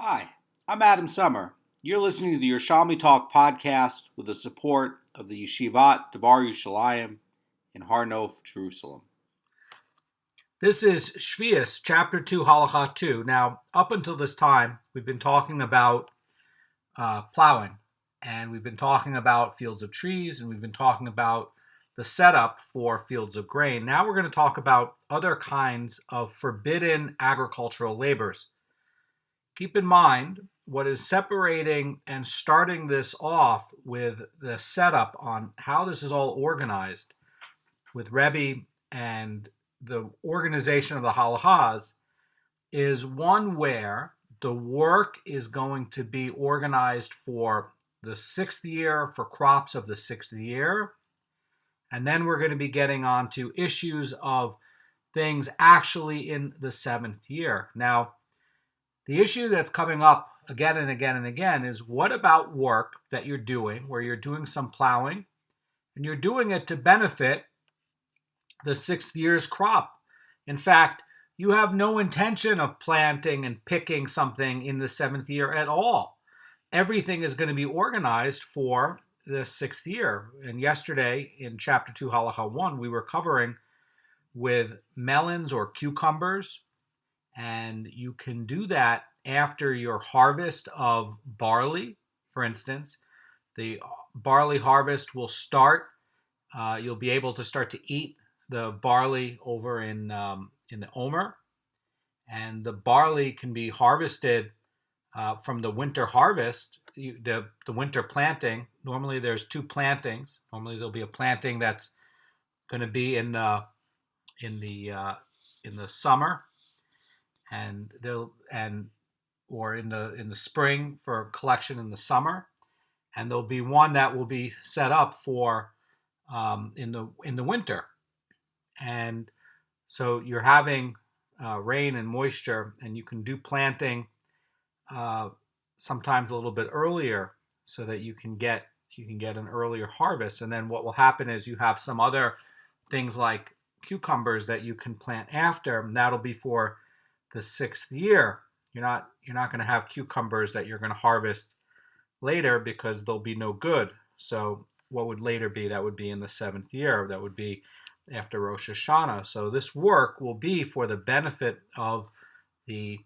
Hi, I'm Adam Summer. You're listening to the Yerushalmi Talk podcast with the support of the Yeshivat Devar Yerushalayim in Har Nof, Jerusalem. This is Sheviis, Chapter 2, Halacha 2. Now, up until this time, we've been talking about plowing, and we've been talking about fields of trees, and we've been talking about the setup for fields of grain. Now we're going to talk about other kinds of forbidden agricultural labors. Keep in mind, what is separating and starting this off with the setup on how this is all organized with Rebbe and the organization of the halachas is one where the work is going to be organized for the sixth year, for crops of the sixth year. And then we're going to be getting on to issues of things actually in the seventh year. Now, the issue that's coming up again and again and again is what about work that you're doing where you're doing some plowing and you're doing it to benefit the sixth year's crop. In fact, you have no intention of planting and picking something in the seventh year at all. Everything is going to be organized for the sixth year. And yesterday in chapter 2, halacha 1, we were covering with melons or cucumbers. And you can do that after your harvest of barley. For instance, the barley harvest will start. You'll be able to start to eat the barley over in the Omer. And the barley can be harvested from the winter harvest, the winter planting. Normally there's two plantings. Normally there'll be a planting that's going to be in the summer, or in the spring for collection in the summer, and there'll be one that will be set up for in the winter, and so you're having rain and moisture, and you can do planting sometimes a little bit earlier so that you can get an earlier harvest. And then what will happen is you have some other things like cucumbers that you can plant after, and that'll be for the sixth year. You're not going to have cucumbers that you're going to harvest later because they'll be no good. So what would later be? That would be in the seventh year. That would be after Rosh Hashanah. So this work will be for the benefit of the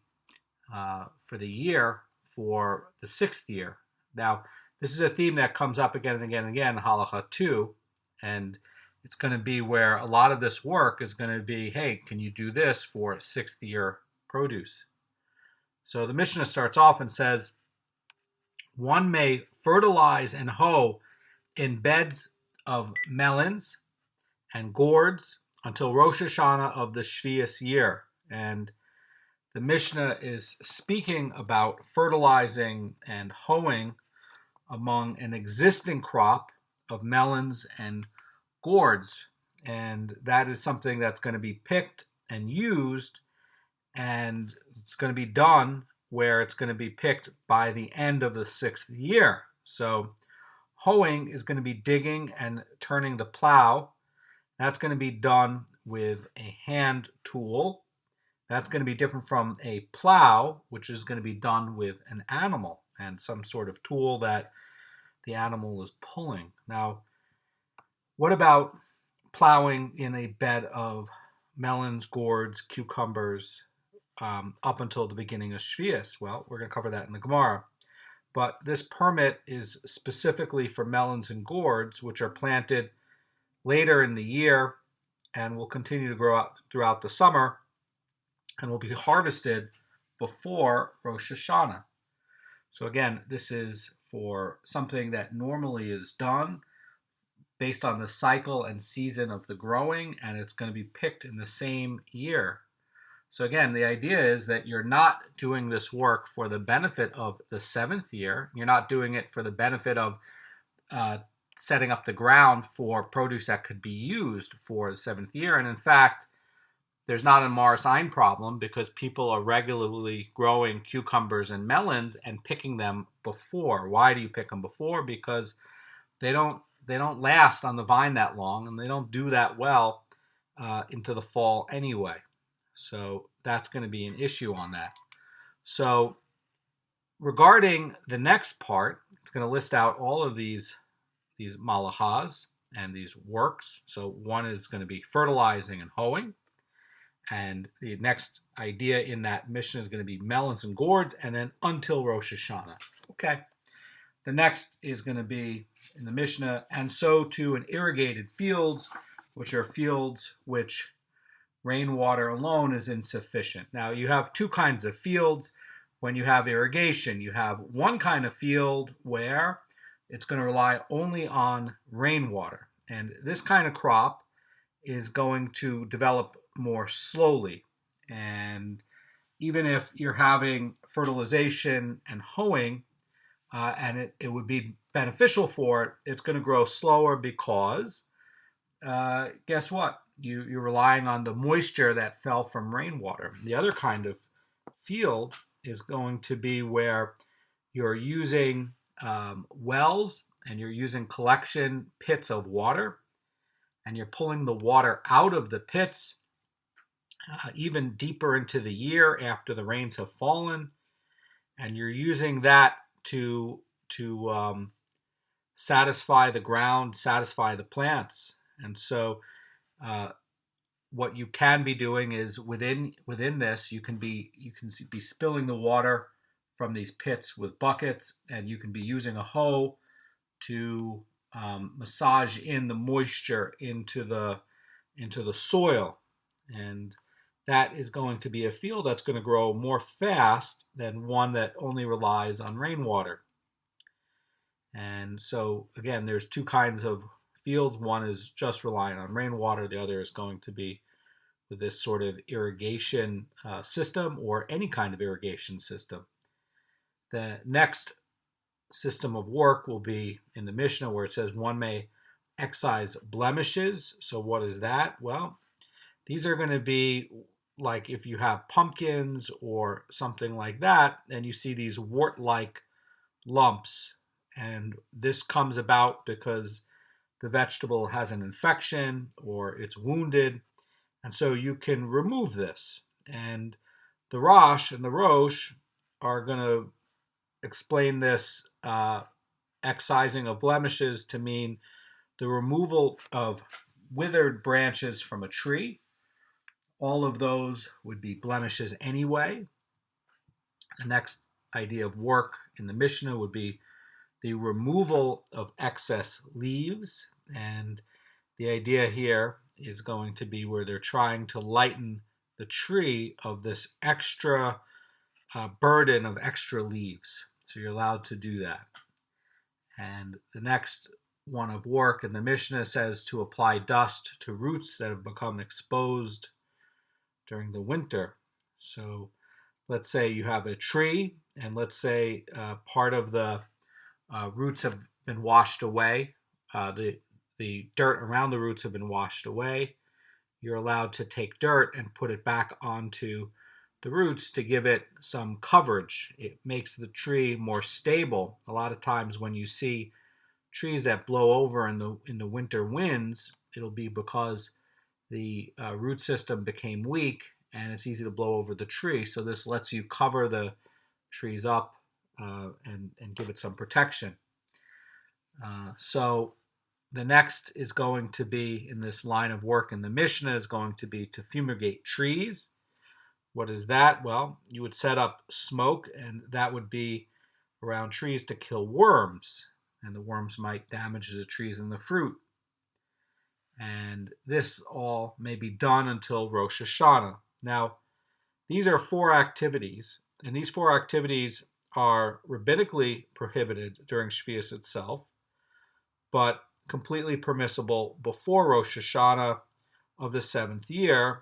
year for the sixth year. Now, this is a theme that comes up again and again and again in Halacha 2, and it's going to be where a lot of this work is going to be, hey, can you do this for sixth year produce? So the Mishnah starts off and says, one may fertilize and hoe in beds of melons and gourds until Rosh Hashanah of the Sheviis year. And the Mishnah is speaking about fertilizing and hoeing among an existing crop of melons and gourds. And that is something that's going to be picked and used, and it's going to be done where it's going to be picked by the end of the sixth year. So hoeing is going to be digging and turning the plow. That's going to be done with a hand tool. That's going to be different from a plow, which is going to be done with an animal and some sort of tool that the animal is pulling. Now, what about plowing in a bed of melons, gourds, cucumbers up until the beginning of Sheviis? Well, we're going to cover that in the Gemara. But this permit is specifically for melons and gourds, which are planted later in the year and will continue to grow out throughout the summer and will be harvested before Rosh Hashanah. So again, this is for something that normally is done based on the cycle and season of the growing, and it's going to be picked in the same year. So again, the idea is that you're not doing this work for the benefit of the seventh year. You're not doing it for the benefit of setting up the ground for produce that could be used for the seventh year. And in fact, there's not a Maris Ein problem because people are regularly growing cucumbers and melons and picking them before. Why do you pick them before? Because they don't last on the vine that long, and they don't do that well into the fall anyway. So that's going to be an issue on that. So regarding the next part, it's going to list out all of these malachas and these works. So one is going to be fertilizing and hoeing. And the next idea in that mission is going to be melons and gourds, and then until Rosh Hashanah. Okay. The next is going to be in the Mishnah, and so too in irrigated fields, which are fields which rainwater alone is insufficient. Now, you have two kinds of fields. When you have irrigation, you have one kind of field where it's going to rely only on rainwater. And this kind of crop is going to develop more slowly. And even if you're having fertilization and hoeing, and it would be beneficial for it, it's going to grow slower because guess what? You're relying on the moisture that fell from rainwater. The other kind of field is going to be where you're using wells and you're using collection pits of water, and you're pulling the water out of the pits even deeper into the year after the rains have fallen, and you're using that to satisfy the ground, satisfy the plants. And so what you can be doing is within this, you can be spilling the water from these pits with buckets, and you can be using a hoe to massage in the moisture into the soil. And that is going to be a field that's going to grow more fast than one that only relies on rainwater. And so again, there's two kinds of fields. One is just relying on rainwater. The other is going to be with this sort of irrigation system, or any kind of irrigation system. The next system of work will be in the Mishnah, where it says one may excise blemishes. So what is that? Well, these are going to be like if you have pumpkins or something like that, and you see these wart-like lumps. And this comes about because the vegetable has an infection or it's wounded. And so you can remove this. And the Rosh and the Rosh are going to explain this excising of blemishes to mean the removal of withered branches from a tree. All of those would be blemishes anyway. The next idea of work in the Mishnah would be the removal of excess leaves. And the idea here is going to be where they're trying to lighten the tree of this extra burden of extra leaves. So you're allowed to do that. And the next one of work in the Mishnah says to apply dust to roots that have become exposed during the winter. So let's say you have a tree, and let's say part of the roots have been washed away. The dirt around the roots have been washed away. You're allowed to take dirt and put it back onto the roots to give it some coverage. It makes the tree more stable. A lot of times when you see trees that blow over in the winter winds, it'll be because the root system became weak and it's easy to blow over the tree. So this lets you cover the trees up and give it some protection. So the next is going to be in this line of work in the Mishnah is going to be to fumigate trees. What is that? Well, you would set up smoke, and that would be around trees to kill worms, and the worms might damage the trees and the fruit. And this all may be done until Rosh Hashanah. Now, these are 4 activities, and these 4 activities are rabbinically prohibited during Sheviis itself, but completely permissible before Rosh Hashanah of the 7th year,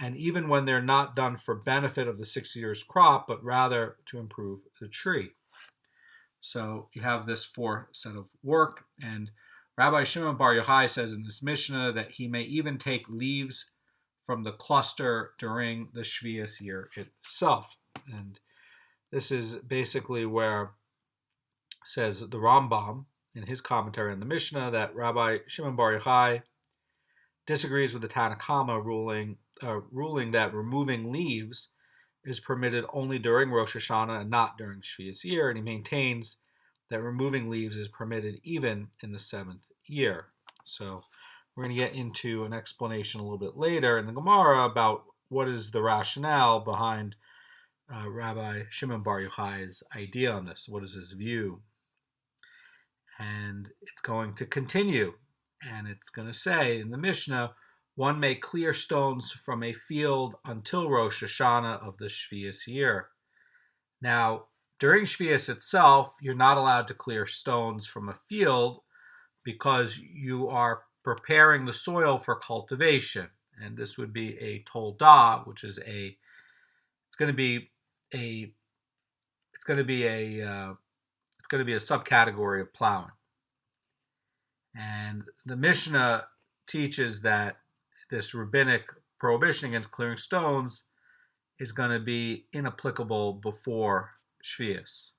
and even when they're not done for benefit of the 6 year's crop, but rather to improve the tree. So you have this 4 set of work, and Rabbi Shimon Bar Yochai says in this Mishnah that he may even take leaves from the cluster during the Sheviis year itself. And this is basically where says the Rambam in his commentary on the Mishnah that Rabbi Shimon Bar Yochai disagrees with the Tanna Kama ruling that removing leaves is permitted only during Rosh Hashanah and not during Sheviis year, and he maintains that removing leaves is permitted even in the 7th year. So we're going to get into an explanation a little bit later in the Gemara about what is the rationale behind Rabbi Shimon Bar Yochai's idea on this. What is his view? And it's going to continue, and it's going to say in the Mishnah, one may clear stones from a field until Rosh Hashanah of the Sheviis year. Now, during Sheviis itself, you're not allowed to clear stones from a field because you are preparing the soil for cultivation. And this would be a toldah, which is it's going to be a subcategory of plowing. And the Mishnah teaches that this rabbinic prohibition against clearing stones is going to be inapplicable before Sheviis.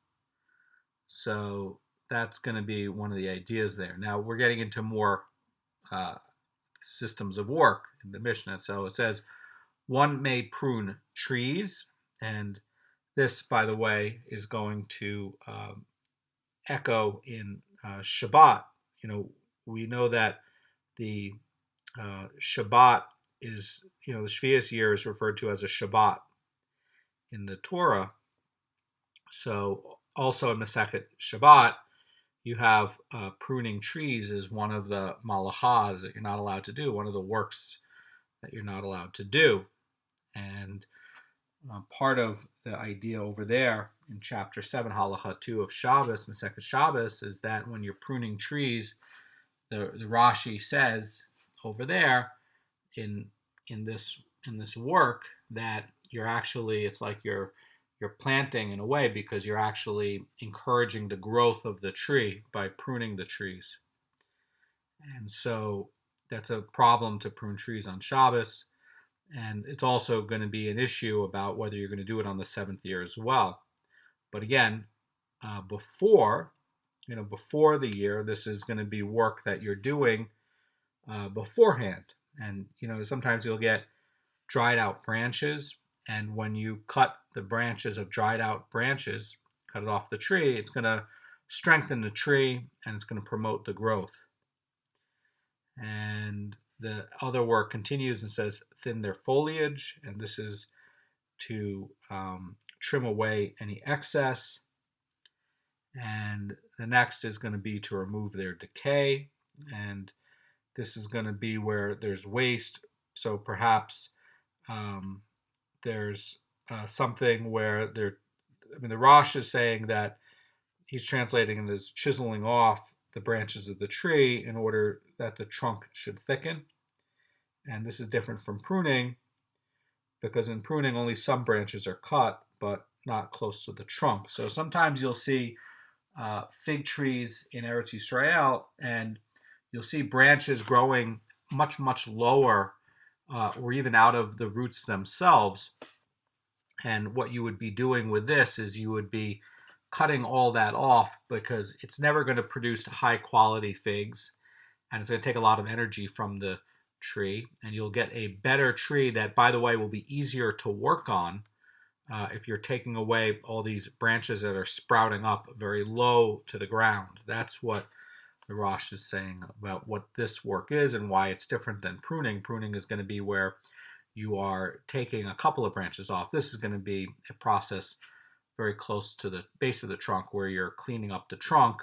So that's going to be one of the ideas there. Now we're getting into more systems of work in the Mishnah. So it says, one may prune trees, and this, by the way, is going to echo in Shabbat. We know that the Shabbat is, the Sheviis year is referred to as a Shabbat in the Torah. So also in Masechet Shabbat, you have pruning trees as one of the malachas that you're not allowed to do, one of the works that you're not allowed to do. And part of the idea over there in chapter 7, Halacha 2 of Shabbos, Masechet Shabbos, is that when you're pruning trees, the Rashi says over there in this work that you're actually, it's like you're planting in a way, because you're actually encouraging the growth of the tree by pruning the trees. And so that's a problem to prune trees on Shabbos. And it's also going to be an issue about whether you're going to do it on the 7th year as well. But again, before the year, this is going to be work that you're doing beforehand. And, sometimes you'll get dried out branches. And when you cut the branches of dried out branches, cut it off the tree, it's going to strengthen the tree and it's going to promote the growth. And the other work continues and says, thin their foliage. And this is to trim away any excess. And the next is going to be to remove their decay. And this is going to be where there's waste. So perhaps there's something where the Rosh is saying that he's translating it as chiseling off the branches of the tree in order that the trunk should thicken. And this is different from pruning, because in pruning only some branches are cut, but not close to the trunk. So sometimes you'll see fig trees in Eretz Yisrael, and you'll see branches growing much, much lower or even out of the roots themselves. And what you would be doing with this is you would be cutting all that off, because it's never going to produce high quality figs, and it's going to take a lot of energy from the tree, and you'll get a better tree that, by the way, will be easier to work on if you're taking away all these branches that are sprouting up very low to the ground. That's what the Rosh is saying about what this work is and why it's different than pruning. Pruning is going to be where you are taking a couple of branches off. This is going to be a process very close to the base of the trunk, where you're cleaning up the trunk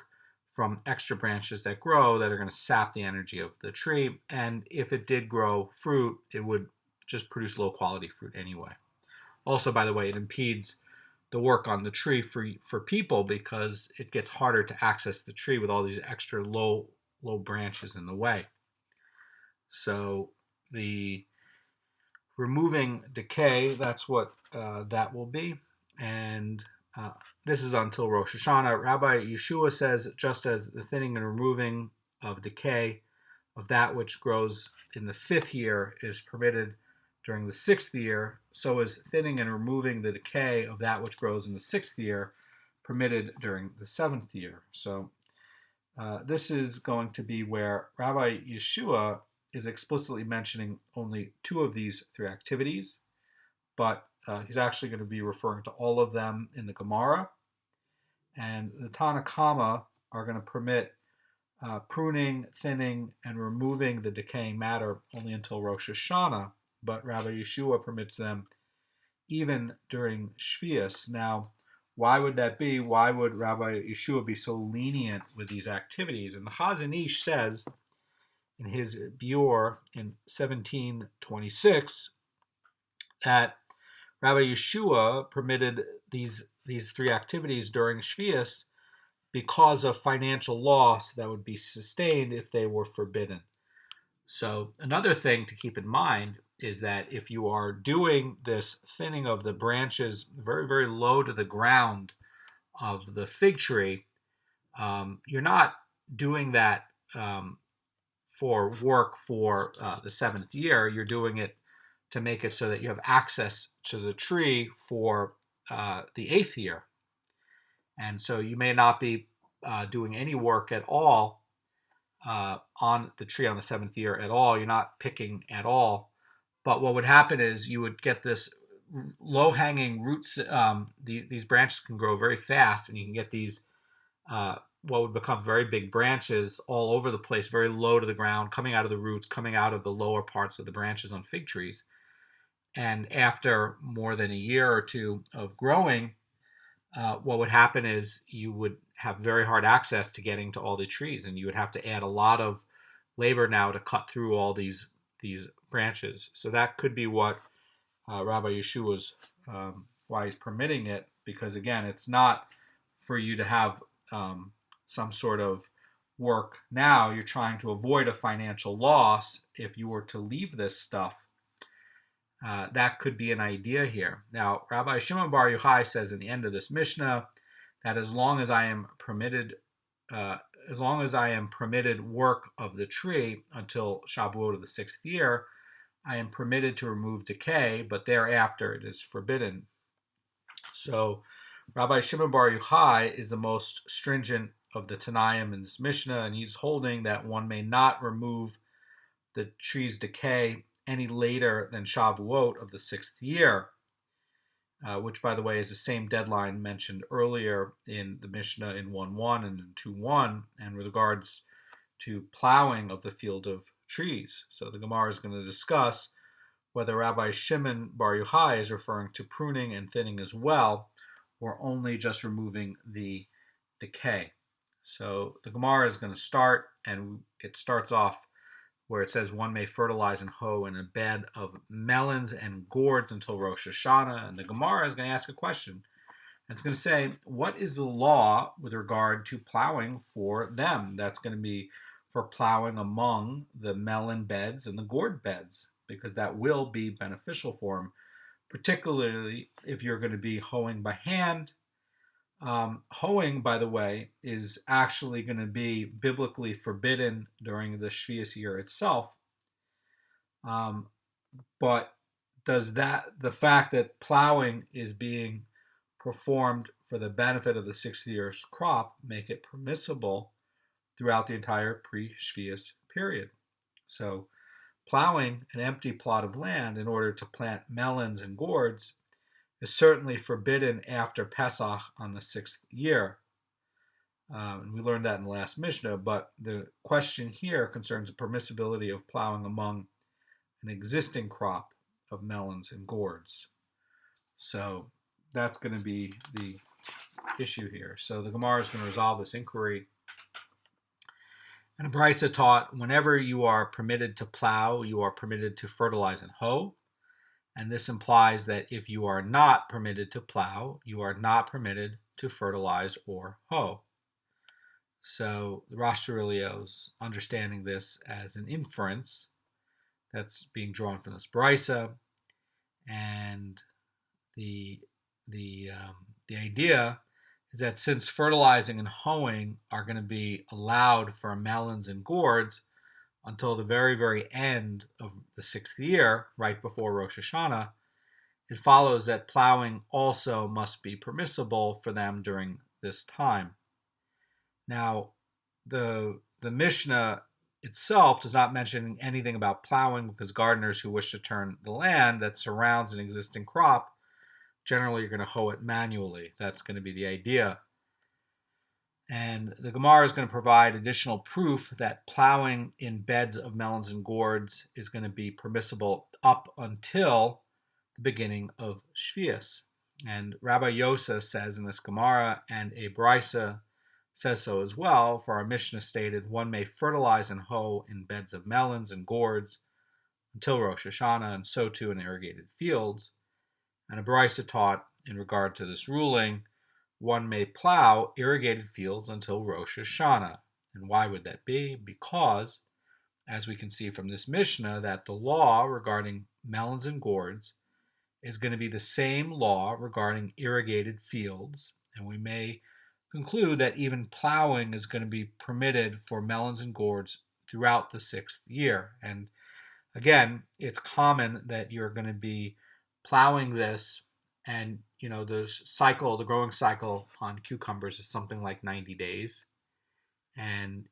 from extra branches that grow that are going to sap the energy of the tree. And if it did grow fruit, it would just produce low quality fruit anyway. Also, by the way, it impedes the work on the tree for people, because it gets harder to access the tree with all these extra low branches in the way. So the removing decay, that's what that will be. And this is until Rosh Hashanah. Rabbi Yeshua says, just as the thinning and removing of decay of that which grows in the 5th year is permitted during the 6th year, so is thinning and removing the decay of that which grows in the 6th year permitted during the 7th year. So this is going to be where Rabbi Yeshua is explicitly mentioning only 2 of these 3 activities, but he's actually going to be referring to all of them in the Gemara. And the Tanna Kama are going to permit pruning, thinning, and removing the decaying matter only until Rosh Hashanah, but Rabbi Yeshua permits them even during Sheviis. Now, why would that be? Why would Rabbi Yeshua be so lenient with these activities? And the Chazan Ish says in his Beur in 1726 that Rabbi Yeshua permitted these three activities during Sheviis because of financial loss that would be sustained if they were forbidden. So another thing to keep in mind is that if you are doing this thinning of the branches very, very low to the ground of the fig tree, you're not doing that for work for the seventh year. You're doing it to make it so that you have access to the tree for the eighth year. And so you may not be doing any work at all on the tree on the seventh year at all. You're not picking at all. But what would happen is you would get this low-hanging roots. These branches can grow very fast, and you can get these what would become very big branches all over the place, very low to the ground, coming out of the roots, coming out of the lower parts of the branches on fig trees. And after more than a year or two of growing, what would happen is you would have very hard access to getting to all the trees, and you would have to add a lot of labor now to cut through all these branches. So that could be what Rabbi Yeshua's, why he's permitting it, because again, it's not for you to have some sort of work now. You're trying to avoid a financial loss if you were to leave this stuff. That could be an idea here. Now, Rabbi Shimon Bar Yochai says in the end of this Mishnah that as long as I am permitted work of the tree until Shavuot of the sixth year, I am permitted to remove decay, but thereafter it is forbidden. So, Rabbi Shimon Bar Yochai is the most stringent of the Tanaim in this Mishnah, and he's holding that one may not remove the tree's decay any later than Shavuot of the sixth year, which, by the way, is the same deadline mentioned earlier in the Mishnah in 1.1 and in 2.1, and with regards to plowing of the field of trees. So the Gemara is going to discuss whether Rabbi Shimon Bar Yochai is referring to pruning and thinning as well, or only just removing the decay. So the Gemara is going to start, and it starts off where it says one may fertilize and hoe in a bed of melons and gourds until Rosh Hashanah. And the Gemara is going to ask a question. And it's going to say, what is the law with regard to plowing for them? That's going to be for plowing among the melon beds and the gourd beds, because that will be beneficial for them, particularly if you're going to be hoeing by hand. Hoeing, by the way, is actually going to be biblically forbidden during the Sheviis year itself. But does the fact that plowing is being performed for the benefit of the sixth year's crop make it permissible throughout the entire pre-Sheviis period? So plowing an empty plot of land in order to plant melons and gourds is certainly forbidden after Pesach on the sixth year. And we learned that in the last Mishnah, but the question here concerns the permissibility of plowing among an existing crop of melons and gourds. So that's going to be the issue here. So the Gemara is going to resolve this inquiry. And a Brisa taught, whenever you are permitted to plow, you are permitted to fertilize and hoe. And this implies that if you are not permitted to plow, you are not permitted to fertilize or hoe. So the Rosh Hashanah is understanding this as an inference that's being drawn from this brisa, and the idea is that since fertilizing and hoeing are going to be allowed for melons and gourds until the very, very end of the sixth year, right before Rosh Hashanah, it follows that plowing also must be permissible for them during this time. Now, the Mishnah itself does not mention anything about plowing, because gardeners who wish to turn the land that surrounds an existing crop Generally, you're going to hoe it manually. That's going to be the idea. And the Gemara is going to provide additional proof that plowing in beds of melons and gourds is going to be permissible up until the beginning of Sheviis. And Rabbi Yosa says in this Gemara, and a Brisa says so as well, for our Mishnah stated, one may fertilize and hoe in beds of melons and gourds until Rosh Hashanah, and so too in irrigated fields. And a Brisa taught in regard to this ruling, one may plow irrigated fields until Rosh Hashanah. And why would that be? Because, as we can see from this Mishnah, that the law regarding melons and gourds is going to be the same law regarding irrigated fields. And we may conclude that even plowing is going to be permitted for melons and gourds throughout the 6th year. And again, it's common that you're going to be plowing this, and the growing cycle on cucumbers is something like 90 days. And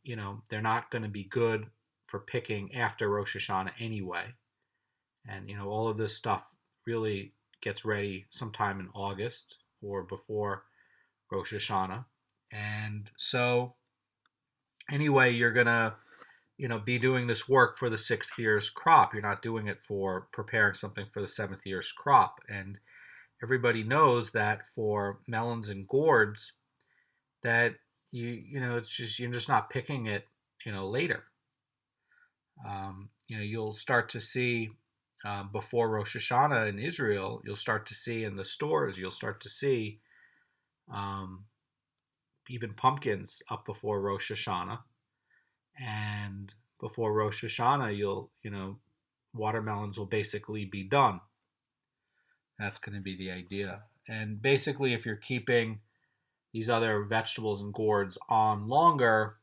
they're not going to be good for picking after Rosh Hashanah anyway. And all of this stuff really gets ready sometime in August or before Rosh Hashanah. And so anyway, you're going to be doing this work for the 6th year's crop. You're not doing it for preparing something for the 7th year's crop. And everybody knows that for melons and gourds, that you're just not picking it later. You'll start to see before Rosh Hashanah in Israel, you'll start to see in the stores, you'll start to see even pumpkins up before Rosh Hashanah. And before Rosh Hashanah, watermelons will basically be done. That's going to be the idea. And basically, if you're keeping these other vegetables and gourds on longer,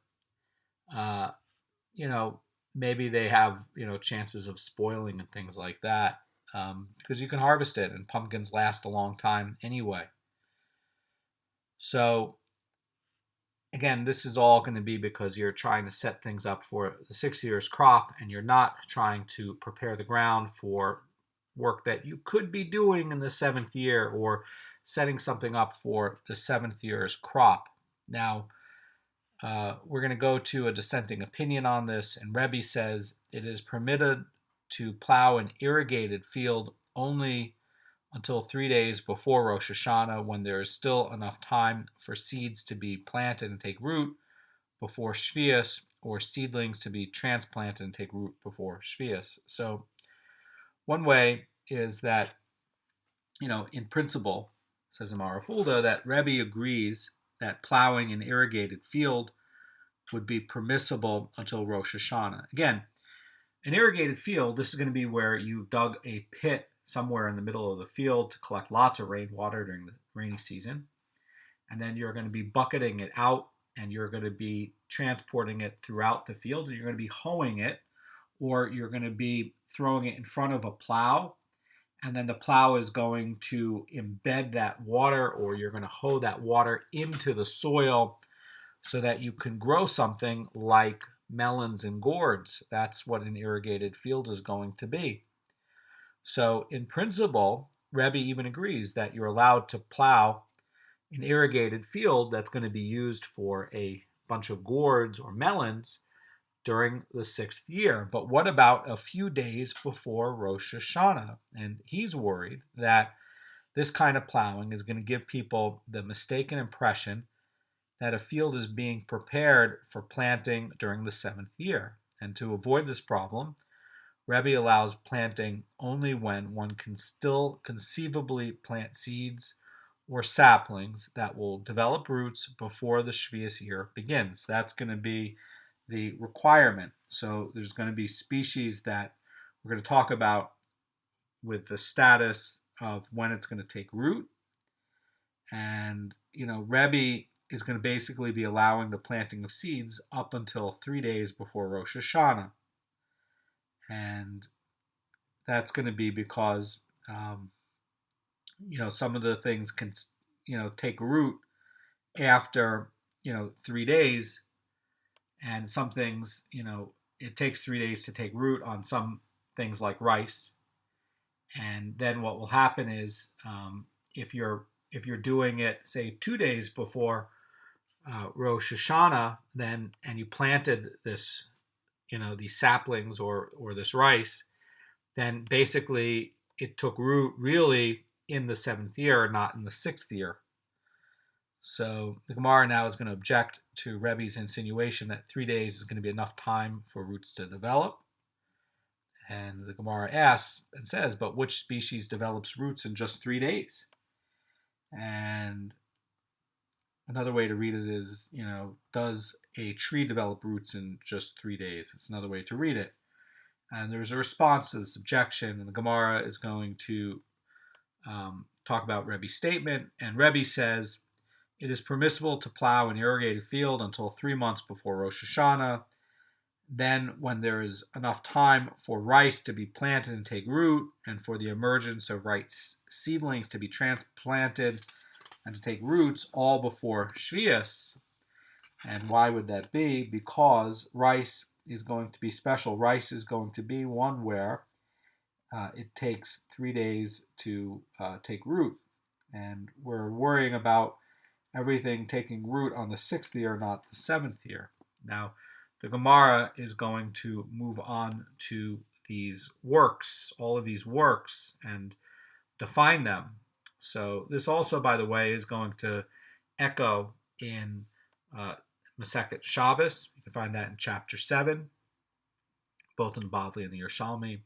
maybe they have, chances of spoiling and things like that, because you can harvest it, and pumpkins last a long time anyway. So again, this is all going to be because you're trying to set things up for the 6th year's crop, and you're not trying to prepare the ground for work that you could be doing in the 7th year, or setting something up for the 7th year's crop. Now, we're going to go to a dissenting opinion on this, and Rebbe says it is permitted to plow an irrigated field only until 3 days before Rosh Hashanah, when there is still enough time for seeds to be planted and take root before Sheviis, or seedlings to be transplanted and take root before Sheviis. So one way is that, in principle, says Amara Fulda, that Rebbe agrees that plowing an irrigated field would be permissible until Rosh Hashanah. Again, an irrigated field, this is going to be where you've dug a pit somewhere in the middle of the field to collect lots of rainwater during the rainy season. And then you're going to be bucketing it out, and you're going to be transporting it throughout the field, and you're going to be hoeing it, or you're going to be throwing it in front of a plow, and then the plow is going to embed that water, or you're going to hoe that water into the soil so that you can grow something like melons and gourds. That's what an irrigated field is going to be. So in principle, Rebbe even agrees that you're allowed to plow an irrigated field that's going to be used for a bunch of gourds or melons during the 6th year. But what about a few days before Rosh Hashanah? And he's worried that this kind of plowing is going to give people the mistaken impression that a field is being prepared for planting during the 7th year. And to avoid this problem, Rebbe allows planting only when one can still conceivably plant seeds or saplings that will develop roots before the Sheviis year begins. That's going to be the requirement. So there's going to be species that we're going to talk about with the status of when it's going to take root. And, Rebbe is going to basically be allowing the planting of seeds up until 3 days before Rosh Hashanah. And that's going to be because, some of the things can, take root after, 3 days. And some things, it takes 3 days to take root on some things like rice. And then what will happen is if you're doing it, say 2 days before Rosh Hashanah, then and you planted this, these saplings or this rice, then basically it took root really in the 7th year, not in the 6th year. So the Gemara now is going to object to Rebbe's insinuation that 3 days is going to be enough time for roots to develop. And the Gemara asks and says, but which species develops roots in just 3 days? And another way to read it is, does a tree develop roots in just 3 days? It's another way to read it. And there's a response to this objection, and the Gemara is going to talk about Rebbe's statement. And Rebbe says, it is permissible to plow an irrigated field until 3 months before Rosh Hashanah. Then, when there is enough time for rice to be planted and take root, and for the emergence of rice seedlings to be transplanted and to take roots, all before Sheviis. And why would that be? Because rice is going to be special. Rice is going to be one where it takes 3 days to take root. And we're worrying about everything taking root on the 6th year, not the 7th year. Now, the Gemara is going to move on to these works, all of these works, and define them. So this also, by the way, is going to echo in Masechet Shabbos. You can find that in chapter 7, both in the Bavli and the Yerushalmi.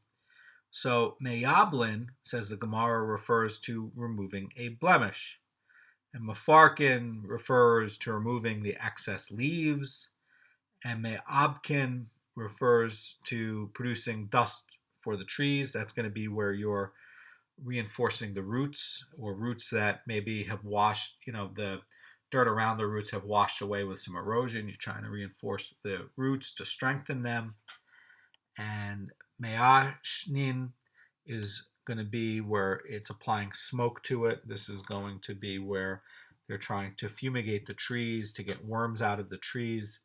So meyablin, says the Gemara, refers to removing a blemish. And mefarkin refers to removing the excess leaves. And me'abkin refers to producing dust for the trees. That's going to be where you're reinforcing the roots, or roots that maybe have washed, the dirt around the roots have washed away with some erosion. You're trying to reinforce the roots to strengthen them. And me'ashnin is going to be where it's applying smoke to it. This is going to be where they're trying to fumigate the trees to get worms out of the trees.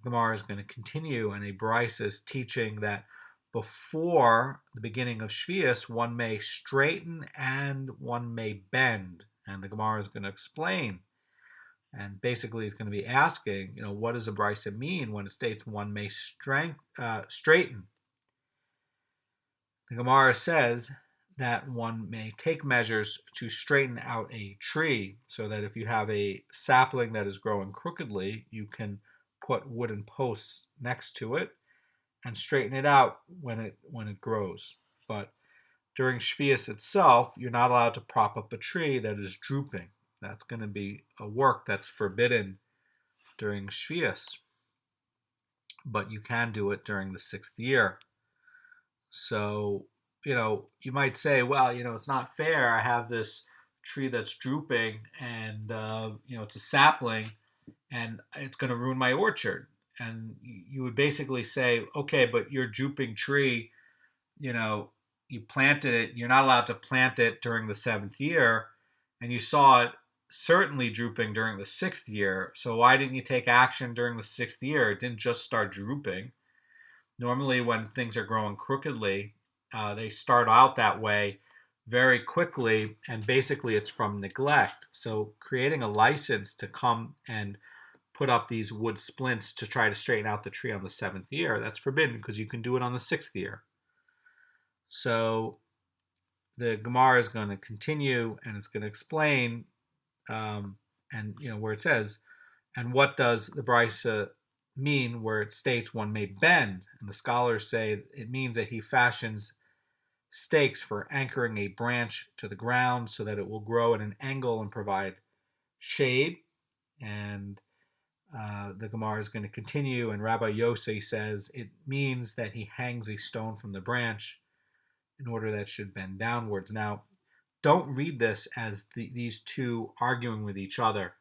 The Gemara is going to continue, and a Brisa is teaching that before the beginning of Sheviis, one may straighten and one may bend. And the Gemara is going to explain. And basically it's going to be asking, what does a Brisa mean when it states one may straighten? The Gemara says that one may take measures to straighten out a tree, so that if you have a sapling that is growing crookedly, you can put wooden posts next to it and straighten it out when it grows. But during Sheviis itself, you're not allowed to prop up a tree that is drooping. That's going to be a work that's forbidden during Sheviis. But you can do it during the 6th year. So, you might say, well, it's not fair. I have this tree that's drooping and, it's a sapling and it's going to ruin my orchard. And you would basically say, okay, but your drooping tree, you planted it. You're not allowed to plant it during the 7th year. And you saw it certainly drooping during the 6th year. So why didn't you take action during the 6th year? It didn't just start drooping. Normally when things are growing crookedly, they start out that way very quickly, and basically it's from neglect. So creating a license to come and put up these wood splints to try to straighten out the tree on the 7th year, that's forbidden, because you can do it on the 6th year. So the Gemara is going to continue, and it's going to explain, where it says, and what does the Brisa mean where it states one may bend? And the scholars say it means that he fashions stakes for anchoring a branch to the ground so that it will grow at an angle and provide shade. And the Gemara is going to continue, and Rabbi Yossi says it means that he hangs a stone from the branch in order that it should bend downwards. Now, don't read this as these two arguing with each other.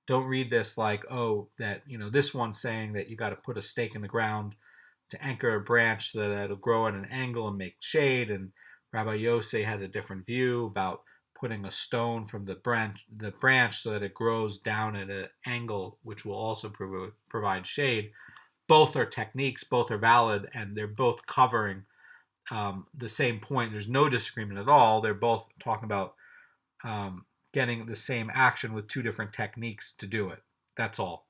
Don't read this like, this one's saying that you got to put a stake in the ground to anchor a branch so that it'll grow at an angle and make shade. And Rabbi Yossi has a different view about putting a stone from the branch so that it grows down at an angle, which will also provide shade. Both are techniques, both are valid, and they're both covering the same point. There's no disagreement at all. They're both talking about getting the same action with two different techniques to do it. That's all.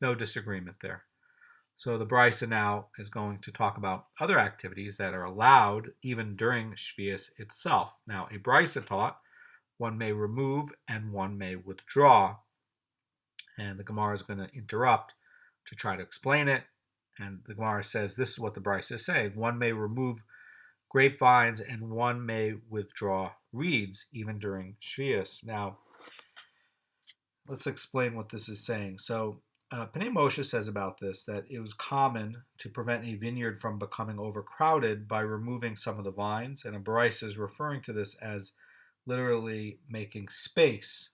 No disagreement there. So the Brisa now is going to talk about other activities that are allowed even during Sheviis itself. Now, a Brisa taught one may remove and one may withdraw. And the Gemara is going to interrupt to try to explain it. And the Gemara says this is what the Brisa is saying. One may remove grapevines and one may withdraw reeds even during Sheviis. Now, let's explain what this is saying. So, Pnei Moshe says about this that it was common to prevent a vineyard from becoming overcrowded by removing some of the vines, and a Brisa is referring to this as literally making space.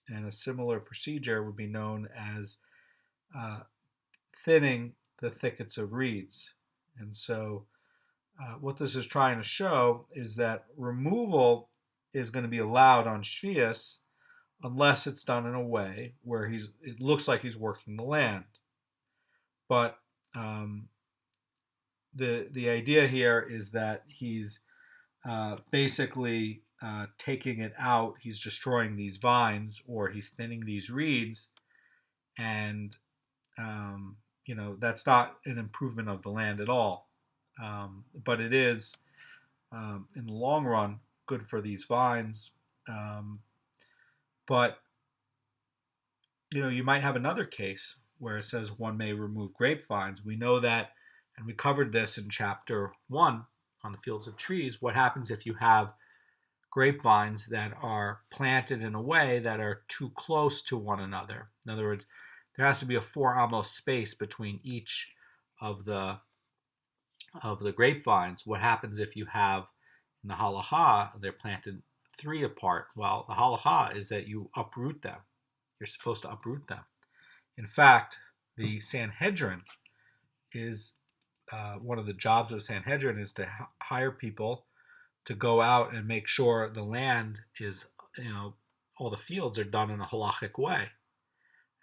And a similar procedure would be known as thinning the thickets of reeds. And so what this is trying to show is that removal is going to be allowed on Sheviis unless it's done in a way where it looks like he's working the land. But the idea here is that he's basically taking it out, he's destroying these vines, or he's thinning these reeds, and that's not an improvement of the land at all. But it is, in the long run, good for these vines. But you might have another case where it says one may remove grapevines. We know that, and we covered this in chapter 1 on the fields of trees. What happens if you have grapevines that are planted in a way that are too close to one another? In other words, there has to be a 4 amos space between each of the grapevines. What happens if you have, in the halacha, they're planted 3 apart? Well, the halacha is that you uproot them. You're supposed to uproot them. In fact, the Sanhedrin is one of the jobs of the Sanhedrin is to hire people to go out and make sure the land is, all the fields are done in a halachic way.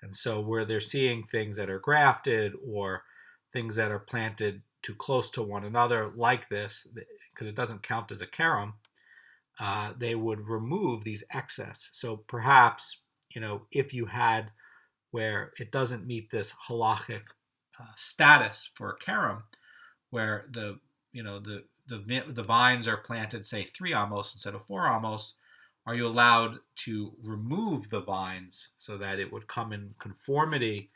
And so where they're seeing things that are grafted or things that are planted too close to one another like this, because it doesn't count as a karam, they would remove these excess. So perhaps, if you had where it doesn't meet this halachic status for a karam, where the vines are planted, say, 3 amos instead of 4 amos, are you allowed to remove the vines so that it would come in conformity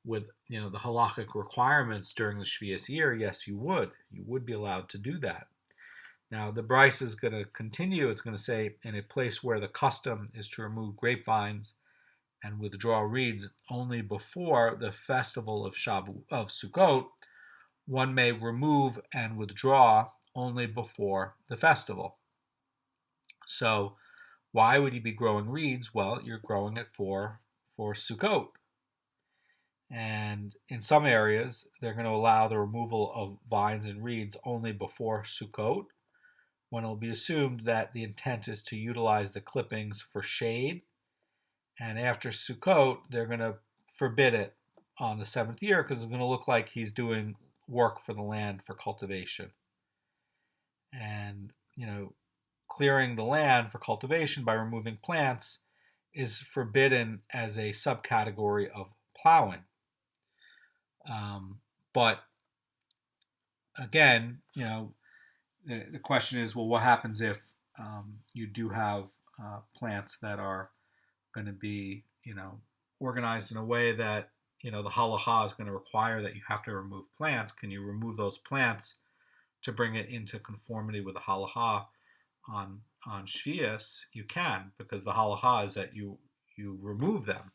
with the halachic requirements during the Sheviis year? Yes, you would. You would be allowed to do that. Now, the Brisa is going to continue. It's going to say, in a place where the custom is to remove grapevines and withdraw reeds only before the festival of Sukkot, one may remove and withdraw only before the festival. So, why would you be growing reeds? Well, you're growing it for Sukkot. And in some areas, they're going to allow the removal of vines and reeds only before Sukkot, when it'll be assumed that the intent is to utilize the clippings for shade. And after Sukkot, they're going to forbid it on the 7th year because it's going to look like he's doing work for the land for cultivation. And, clearing the land for cultivation by removing plants is forbidden as a subcategory of plowing. But again, the question is, well, what happens if you do have plants that are going to be, organized in a way that, the halacha is going to require that you have to remove plants? Can you remove those plants to bring it into conformity with the halacha on Sheviis? You can, because the halacha is that you remove them.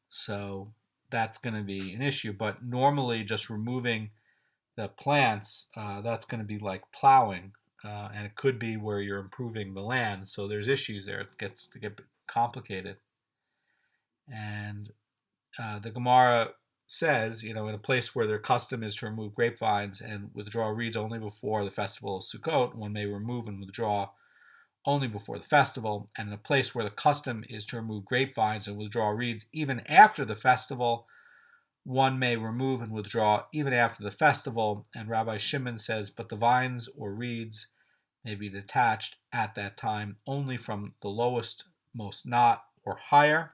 So that's going to be an issue. But normally, just removing the plants, that's going to be like plowing, and it could be where you're improving the land. So there's issues there. It gets to get complicated. And the Gemara says, in a place where their custom is to remove grapevines and withdraw reeds only before the festival of Sukkot, one may remove and withdraw only before the festival. And in a place where the custom is to remove grapevines and withdraw reeds even after the festival, one may remove and withdraw even after the festival. And Rabbi Shimon says, but the vines or reeds may be detached at that time only from the lowest most knot or higher.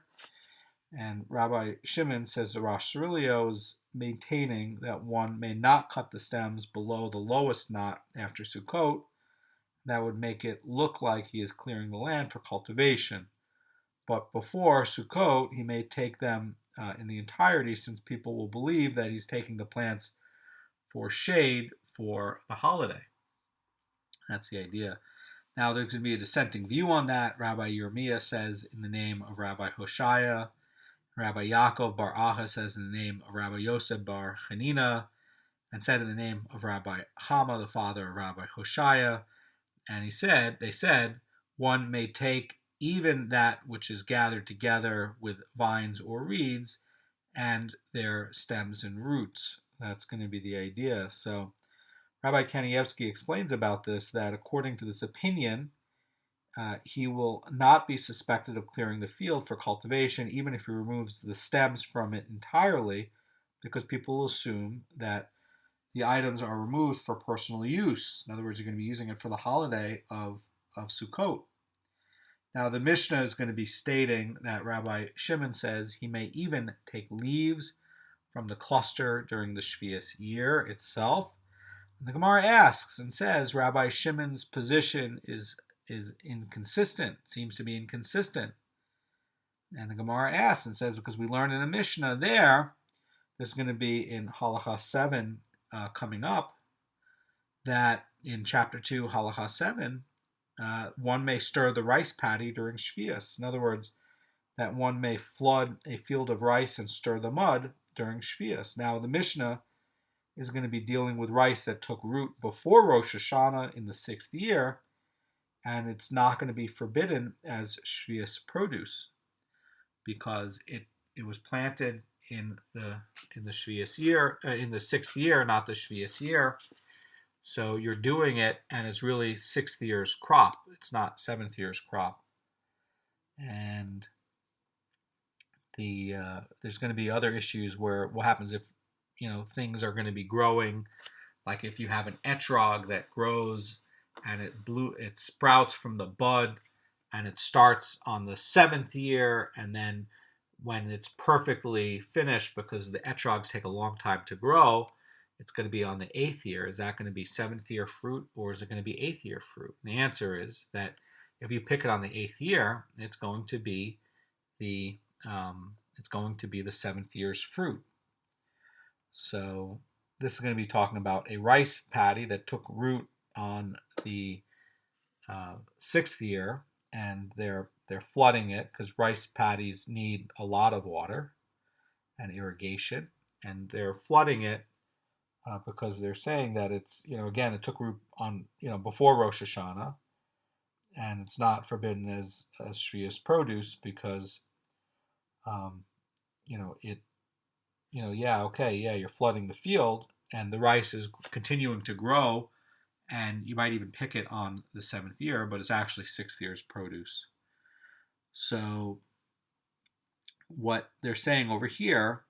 And Rabbi Shimon says the Rosh Hashanah is maintaining that one may not cut the stems below the lowest knot after Sukkot. That would make it look like he is clearing the land for cultivation. But before Sukkot, he may take them in the entirety, since people will believe that he's taking the plants for shade for the holiday. That's the idea. Now, there's going to be a dissenting view on that. Rabbi Yirmiyah says in the name of Rabbi Hoshaya. Rabbi Yaakov bar Aha says in the name of Rabbi Yosef bar Chanina, and said in the name of Rabbi Hama, the father of Rabbi Hoshaya. And they said, one may take even that which is gathered together with vines or reeds and their stems and roots. That's going to be the idea. So Rabbi Kanievsky explains about this, that according to this opinion, he will not be suspected of clearing the field for cultivation, even if he removes the stems from it entirely, because people will assume that the items are removed for personal use. In other words, you're going to be using it for the holiday of Sukkot. Now, the Mishnah is going to be stating that Rabbi Shimon says he may even take leaves from the cluster during the Sheviis year itself. And the Gemara asks and says Rabbi Shimon's position is inconsistent, seems to be inconsistent. And the Gemara asks and says, because we learned in the Mishnah there, this is going to be in Halacha 7 coming up, that in chapter 2, Halacha 7, one may stir the rice paddy during Sheviis. In other words, that one may flood a field of rice and stir the mud during Sheviis. Now, the Mishnah is going to be dealing with rice that took root before Rosh Hashanah in the 6th year, and it's not going to be forbidden as Sheviis produce because it was planted in the Sheviis year, in the 6th year, not the Sheviis year. So you're doing it, and it's really 6th year's crop. It's not 7th year's crop. And there's going to be other issues where what happens if things are going to be growing, like if you have an etrog that grows and it sprouts from the bud, and it starts on the 7th year, and then when it's perfectly finished, because the etrogs take a long time to grow, it's going to be on the 8th year. Is that going to be 7th year fruit, or is it going to be 8th year fruit? And the answer is that if you pick it on the 8th year, it's going to be the 7th year's fruit. So this is going to be talking about a rice paddy that took root on the 6th year, and they're flooding it because rice paddies need a lot of water and irrigation, and they're flooding it because they're saying that it's again, it took root on before Rosh Hashanah, and it's not forbidden as Sheviis produce because you're flooding the field, and the rice is continuing to grow, and you might even pick it on the 7th year, but it's actually 6th year's produce. So what they're saying over here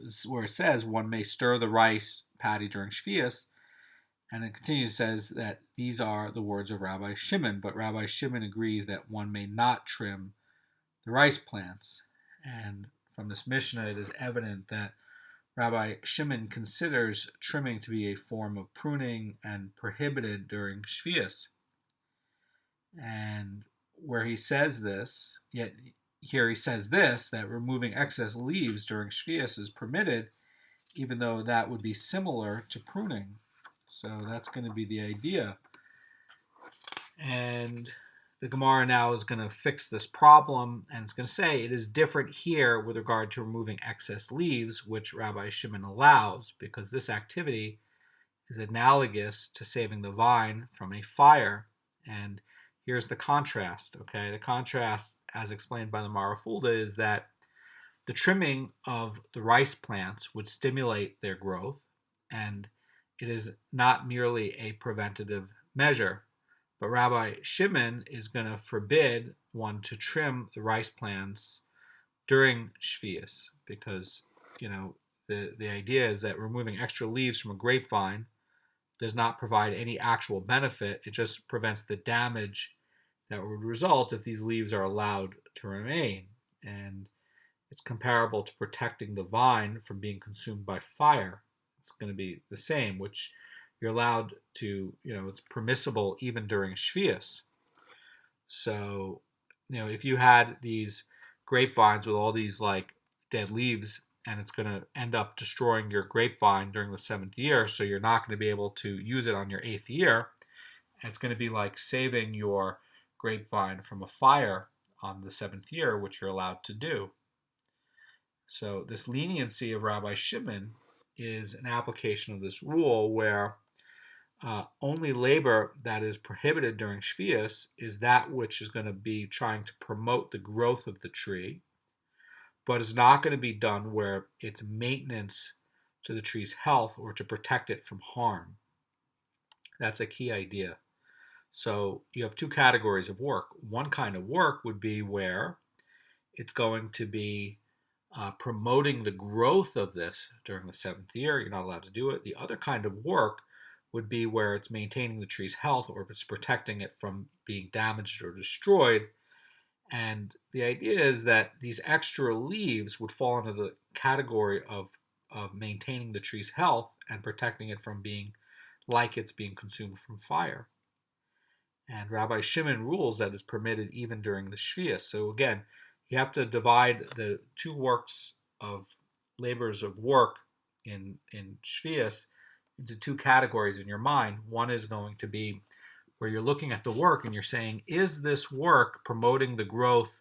is where it says one may stir the rice paddy during Sheviis, and it continues, says that these are the words of Rabbi Shimon, but Rabbi Shimon agrees that one may not trim the rice plants. And from this Mishnah, it is evident that Rabbi Shimon considers trimming to be a form of pruning and prohibited during Sheviis. And where he says this, yet here he says this, that removing excess leaves during Sheviis is permitted, even though that would be similar to pruning. So that's going to be the idea. And the Gemara now is going to fix this problem, and it's going to say it is different here with regard to removing excess leaves, which Rabbi Shimon allows, because this activity is analogous to saving the vine from a fire. And here's the contrast, okay? The contrast, as explained by the Marafulda, is that the trimming of the rice plants would stimulate their growth, and it is not merely a preventative measure. But Rabbi Shimon is going to forbid one to trim the rice plants during Sheviis, because the idea is that removing extra leaves from a grapevine does not provide any actual benefit. It just prevents the damage that would result if these leaves are allowed to remain. And it's comparable to protecting the vine from being consumed by fire. It's going to be the same, which you're allowed to, it's permissible even during Sheviis. So, if you had these grapevines with all these like dead leaves, and it's going to end up destroying your grapevine during the 7th year, so you're not going to be able to use it on your 8th year. It's going to be like saving your grapevine from a fire on the 7th year, which you're allowed to do. So this leniency of Rabbi Shimon is an application of this rule where only labor that is prohibited during Sheviis is that which is going to be trying to promote the growth of the tree, but is not going to be done where it's maintenance to the tree's health or to protect it from harm. That's a key idea. So you have two categories of work. One kind of work would be where it's going to be promoting the growth of this during the 7th year. You're not allowed to do it. The other kind of work would be where it's maintaining the tree's health or it's protecting it from being damaged or destroyed. And the idea is that these extra leaves would fall into the category of maintaining the tree's health and protecting it from being like it's being consumed from fire. And Rabbi Shimon rules that is permitted even during the Sheviis. So again, you have to divide the two works of labors of work in Sheviis into two categories in your mind. One is going to be where you're looking at the work and you're saying, is this work promoting the growth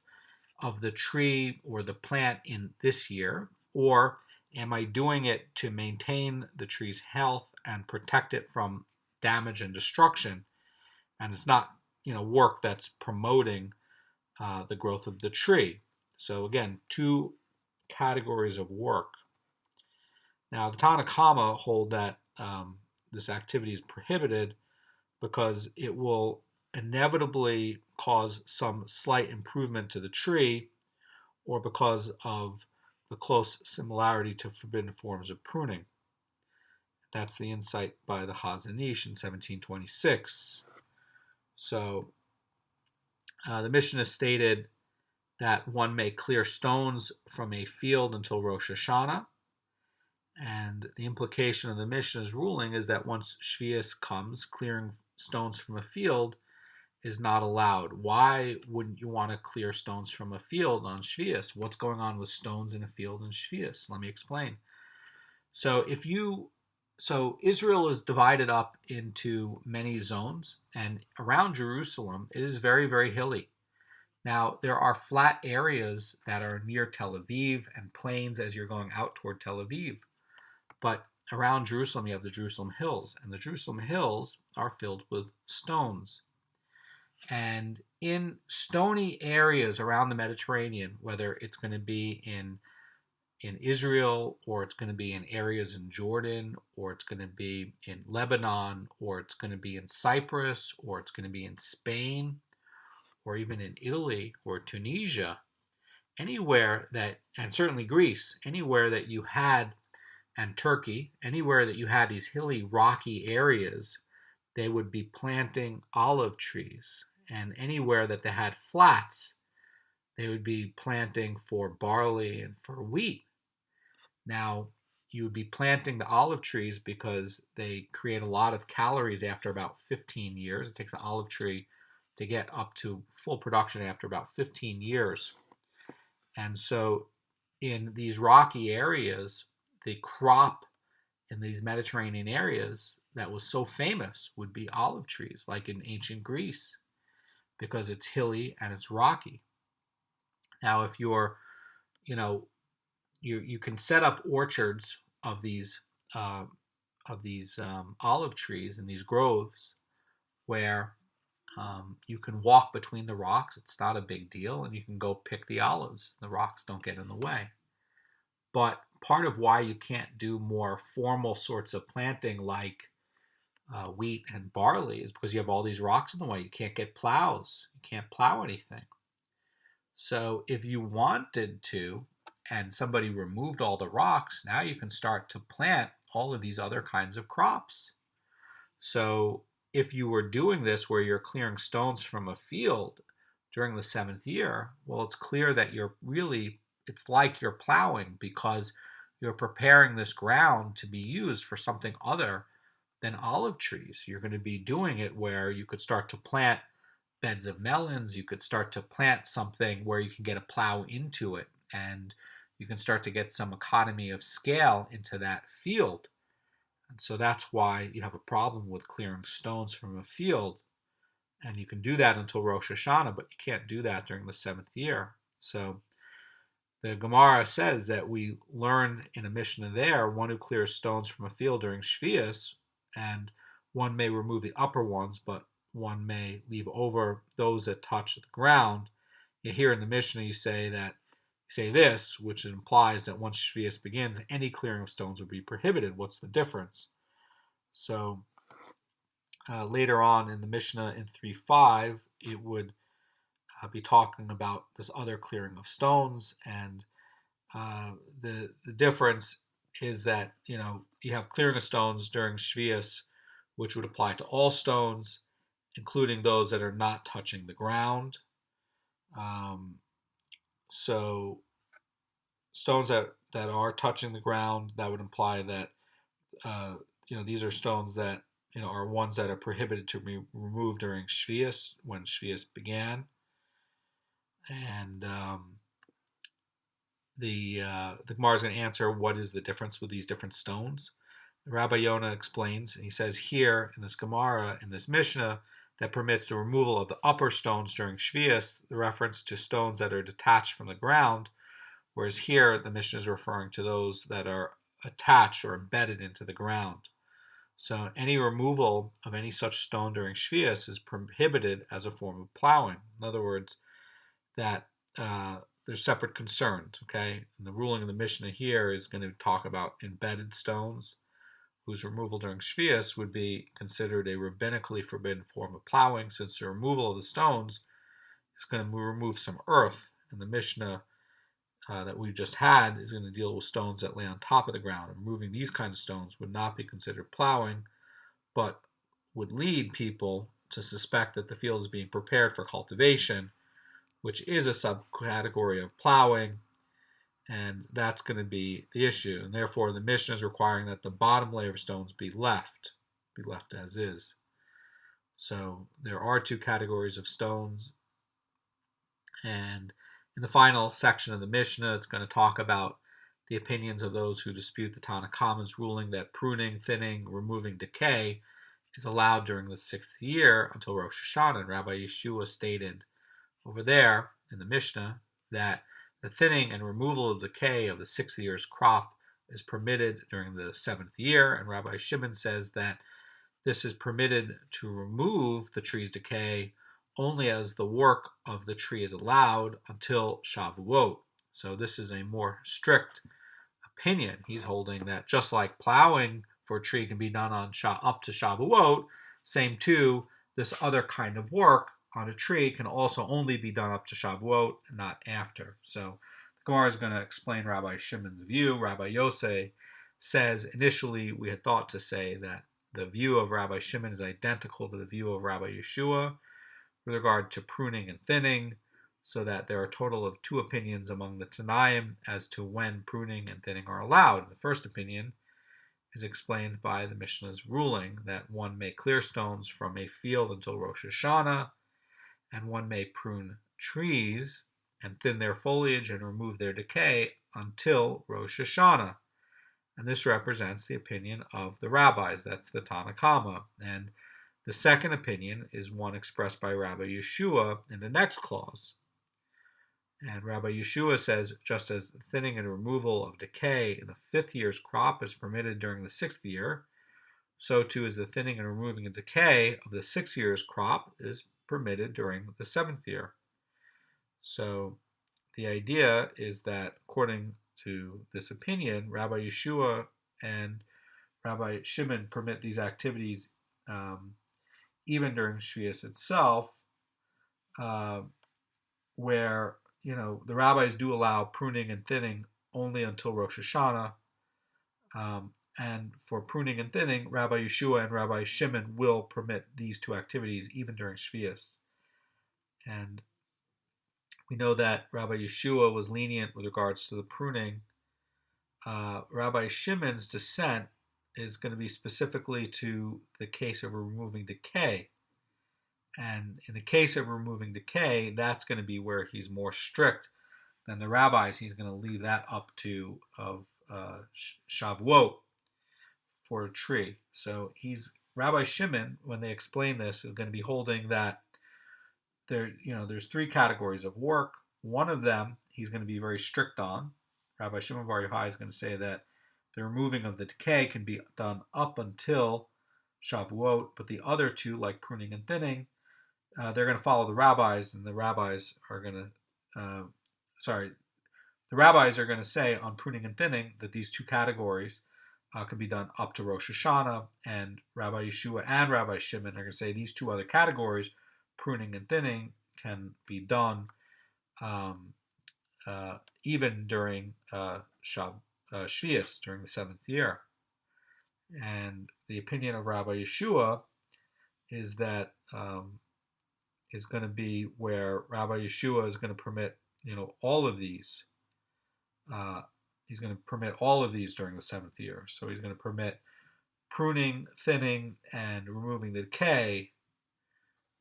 of the tree or the plant in this year? Or am I doing it to maintain the tree's health and protect it from damage and destruction? And it's not, work that's promoting the growth of the tree. So again, two categories of work. Now, the Tanna Kama hold that this activity is prohibited because it will inevitably cause some slight improvement to the tree, or because of the close similarity to forbidden forms of pruning. That's the insight by the Chazan Ish in 1726. So the Mishnah stated that one may clear stones from a field until Rosh Hashanah. And the implication of the Mishnah's ruling is that once Sheviis comes, clearing stones from a field is not allowed. Why wouldn't you want to clear stones from a field on Sheviis? What's going on with stones in a field in Sheviis? Let me explain. So Israel is divided up into many zones, and around Jerusalem it is very, very hilly. Now, there are flat areas that are near Tel Aviv and plains as you're going out toward Tel Aviv. But around Jerusalem, you have the Jerusalem Hills, and the Jerusalem Hills are filled with stones. And in stony areas around the Mediterranean, whether it's going to be in Israel, or it's going to be in areas in Jordan, or it's going to be in Lebanon, or it's going to be in Cyprus, or it's going to be in Spain, or even in Italy or Tunisia, anywhere that, and certainly Greece, anywhere that you had, and Turkey, anywhere that you had these hilly, rocky areas, they would be planting olive trees. And anywhere that they had flats, they would be planting for barley and for wheat. Now, you would be planting the olive trees because they create a lot of calories after about 15 years. It takes an olive tree to get up to full production after about 15 years. And so in these rocky areas, the crop in these Mediterranean areas that was so famous would be olive trees, like in ancient Greece, because it's hilly and it's rocky. Now, if you're, you can set up orchards of these olive trees in these groves where you can walk between the rocks. It's not a big deal, and you can go pick the olives. The rocks don't get in the way. But part of why you can't do more formal sorts of planting like wheat and barley is because you have all these rocks in the way. You can't get plows. You can't plow anything. So if you wanted to, and somebody removed all the rocks, now you can start to plant all of these other kinds of crops. So if you were doing this where you're clearing stones from a field during the 7th year, well, it's clear that it's like you're plowing, because you're preparing this ground to be used for something other than olive trees. You're going to be doing it where you could start to plant beds of melons. You could start to plant something where you can get a plow into it, and you can start to get some economy of scale into that field. And so that's why you have a problem with clearing stones from a field. And you can do that until Rosh Hashanah, but you can't do that during the 7th year. So the Gemara says that we learn in a Mishnah there, one who clears stones from a field during Sheviis, and one may remove the upper ones, but one may leave over those that touch the ground. Here in the Mishnah you say this, which implies that once Sheviis begins, any clearing of stones would be prohibited. What's the difference? So later on in the Mishnah in 3.5, it would be talking about this other clearing of stones, and the difference is that you have clearing of stones during Sheviis, which would apply to all stones, including those that are not touching the ground. So stones that are touching the ground, that would imply that these are stones that are ones that are prohibited to be removed during Sheviis, when Sheviis began. And the Gemara is going to answer what is the difference with these different stones. Rabbi Yonah explains, and he says here in this Gemara, in this Mishnah, that permits the removal of the upper stones during Sheviis, the reference to stones that are detached from the ground, whereas here the Mishnah is referring to those that are attached or embedded into the ground. So any removal of any such stone during Sheviis is prohibited as a form of plowing. In other words, that there's separate concerns, okay? And the ruling of the Mishnah here is going to talk about embedded stones, whose removal during Sheviis would be considered a rabbinically forbidden form of plowing, since the removal of the stones is going to remove some earth. And the Mishnah that we just had is going to deal with stones that lay on top of the ground. And removing these kinds of stones would not be considered plowing, but would lead people to suspect that the field is being prepared for cultivation, which is a subcategory of plowing, and that's going to be the issue. And therefore, the Mishnah is requiring that the bottom layer of stones be left as is. So there are two categories of stones, and in the final section of the Mishnah, it's going to talk about the opinions of those who dispute the Tanna Kamma's ruling that pruning, thinning, removing decay is allowed during the 6th year until Rosh Hashanah. And Rabbi Yeshua stated over there in the Mishnah that the thinning and removal of decay of the 6th year's crop is permitted during the 7th year. And Rabbi Shimon says that this is permitted to remove the tree's decay only as the work of the tree is allowed until Shavuot. So this is a more strict opinion. He's holding that just like plowing for a tree can be done on up to Shavuot, same too, this other kind of work on a tree can also only be done up to Shavuot and not after. So the Gemara is going to explain Rabbi Shimon's view. Rabbi Yosei says, initially we had thought to say that the view of Rabbi Shimon is identical to the view of Rabbi Yeshua with regard to pruning and thinning, so that there are a total of two opinions among the Tanaim as to when pruning and thinning are allowed. The first opinion is explained by the Mishnah's ruling that one may clear stones from a field until Rosh Hashanah, and one may prune trees and thin their foliage and remove their decay until Rosh Hashanah. And this represents the opinion of the rabbis. That's the Tanna Kamma. And the second opinion is one expressed by Rabbi Yeshua in the next clause. And Rabbi Yeshua says, just as the thinning and removal of decay in the 5th year's crop is permitted during the 6th year, so too is the thinning and removing of decay of the 6th year's crop is permitted during the 7th year. So the idea is that according to this opinion, Rabbi Yeshua and Rabbi Shimon permit these activities even during Sheviis itself, where the rabbis do allow pruning and thinning only until Rosh Hashanah, And for pruning and thinning, Rabbi Yeshua and Rabbi Shimon will permit these two activities even during Sheviis. And we know that Rabbi Yeshua was lenient with regards to the pruning. Rabbi Shimon's dissent is going to be specifically to the case of removing decay. And in the case of removing decay, that's going to be where he's more strict than the rabbis. He's going to leave that up to Shavuot for a tree. So Rabbi Shimon, when they explain this, is going to be holding that there's three categories of work. One of them he's going to be very strict on. Rabbi Shimon Bar Yochai is going to say that the removing of the decay can be done up until Shavuot, but the other two, like pruning and thinning, they're going to follow the rabbis, and the rabbis are going to, the rabbis are going to say on pruning and thinning that these two categories can be done up to Rosh Hashanah, and Rabbi Yeshua and Rabbi Shimon are going to say these two other categories, pruning and thinning, can be done even during Sheviis, during the 7th year. And the opinion of Rabbi Yeshua is that is going to be where Rabbi Yeshua is going to permit, all of these. He's going to permit all of these during the 7th year. So he's going to permit pruning, thinning, and removing the decay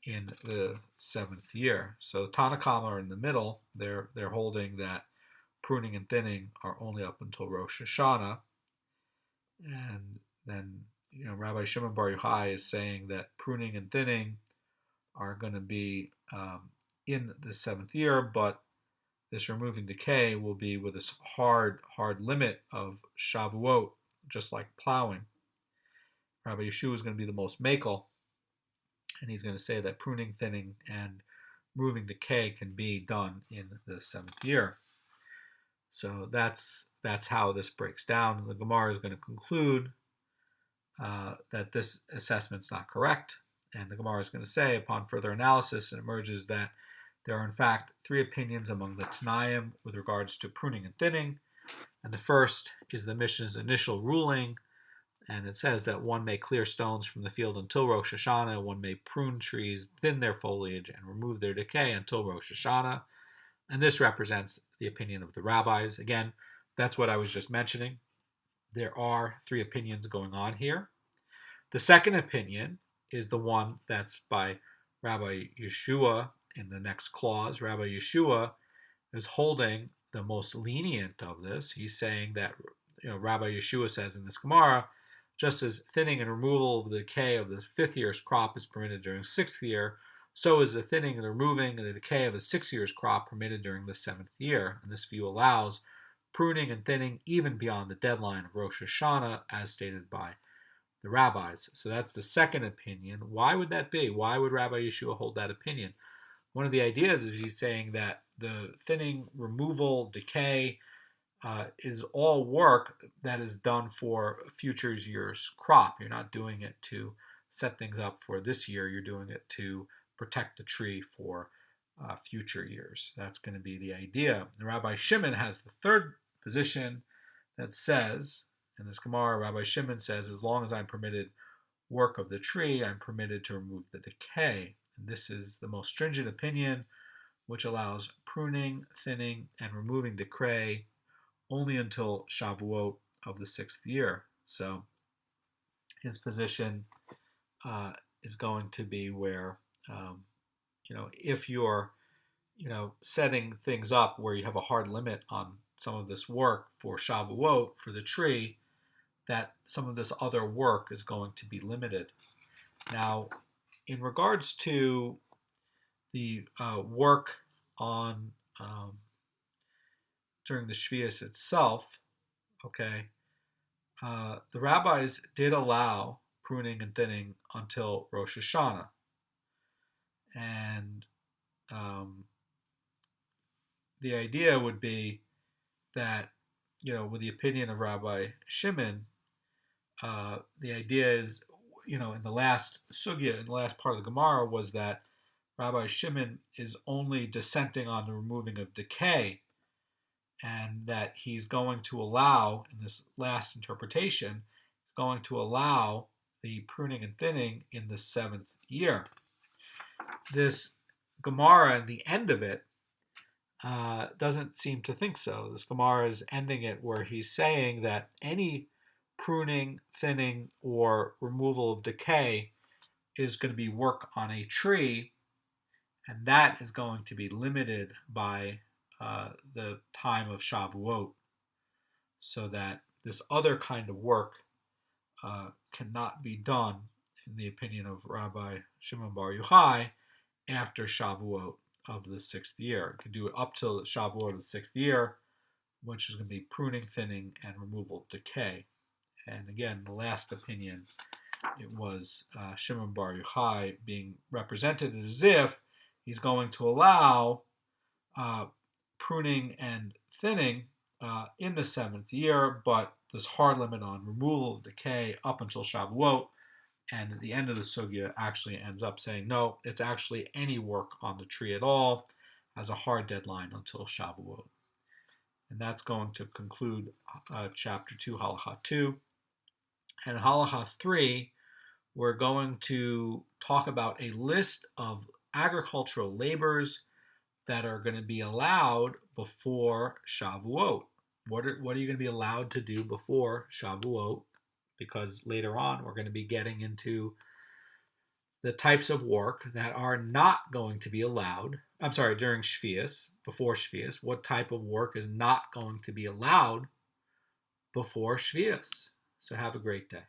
in the 7th year. So Tanakama are in the middle. They're holding that pruning and thinning are only up until Rosh Hashanah. And then, Rabbi Shimon Bar Yochai is saying that pruning and thinning are going to be in the 7th year, but this removing decay will be with this hard limit of Shavuot, just like plowing. Rabbi Yeshua is going to be the most makel, and he's going to say that pruning, thinning, and removing decay can be done in the 7th year. So that's how this breaks down. The Gemara is going to conclude that this assessment's not correct, and the Gemara is going to say, upon further analysis, it emerges that there are in fact three opinions among the Tanaim with regards to pruning and thinning. And the first is the Mishnah's initial ruling, and it says that one may clear stones from the field until Rosh Hashanah, one may prune trees, thin their foliage, and remove their decay until Rosh Hashanah. And this represents the opinion of the rabbis. Again, that's what I was just mentioning. There are three opinions going on here. The second opinion is the one that's by Rabbi Yeshua in the next clause. Rabbi Yeshua is holding the most lenient of this. He's saying that, Rabbi Yeshua says in this Gemara, just as thinning and removal of the decay of the 5th year's crop is permitted during the 6th year, so is the thinning and the removing and the decay of the 6th year's crop permitted during the 7th year. And this view allows pruning and thinning even beyond the deadline of Rosh Hashanah, as stated by the rabbis. So that's the second opinion. Why would that be? Why would Rabbi Yeshua hold that opinion? One of the ideas is he's saying that the thinning, removal, decay is all work that is done for future year's crop. You're not doing it to set things up for this year. You're doing it to protect the tree for future years. That's going to be the idea. The Rabbi Shimon has the third position that says, in this Gemara, Rabbi Shimon says, as long as I'm permitted work of the tree, I'm permitted to remove the decay. And this is the most stringent opinion, which allows pruning, thinning, and removing decay only until Shavuot of the 6th year. So his position is going to be where, if you're, setting things up where you have a hard limit on some of this work for Shavuot, for the tree, that some of this other work is going to be limited. Now, in regards to the work on during the Sheviis itself, the rabbis did allow pruning and thinning until Rosh Hashanah. And the idea would be that, with the opinion of Rabbi Shimon, the idea is, in the last sugya, in the last part of the Gemara, was that Rabbi Shimon is only dissenting on the removing of decay, and that he's going to allow, in this last interpretation, going to allow the pruning and thinning in the 7th year. This Gemara, at the end of it, doesn't seem to think so. This Gemara is ending it where he's saying that any pruning, thinning, or removal of decay is going to be work on a tree, and that is going to be limited by the time of Shavuot, so that this other kind of work cannot be done, in the opinion of Rabbi Shimon Bar Yochai, after Shavuot of the 6th year. You can do it up till Shavuot of the 6th year, which is going to be pruning, thinning, and removal of decay. And again, the last opinion, it was Shimon Bar Yochai being represented as if he's going to allow pruning and thinning in the 7th year, but this hard limit on removal of decay up until Shavuot. And at the end of the sugya actually ends up saying, no, it's actually any work on the tree at all, as a hard deadline until Shavuot. And that's going to conclude chapter 2, Halacha 2. And Halacha 3, we're going to talk about a list of agricultural labors that are going to be allowed before Shavuot. What are you going to be allowed to do before Shavuot? Because later on we're going to be getting into the types of work that are not going to be allowed. During Sheviis, before Sheviis, what type of work is not going to be allowed before Sheviis? So have a great day.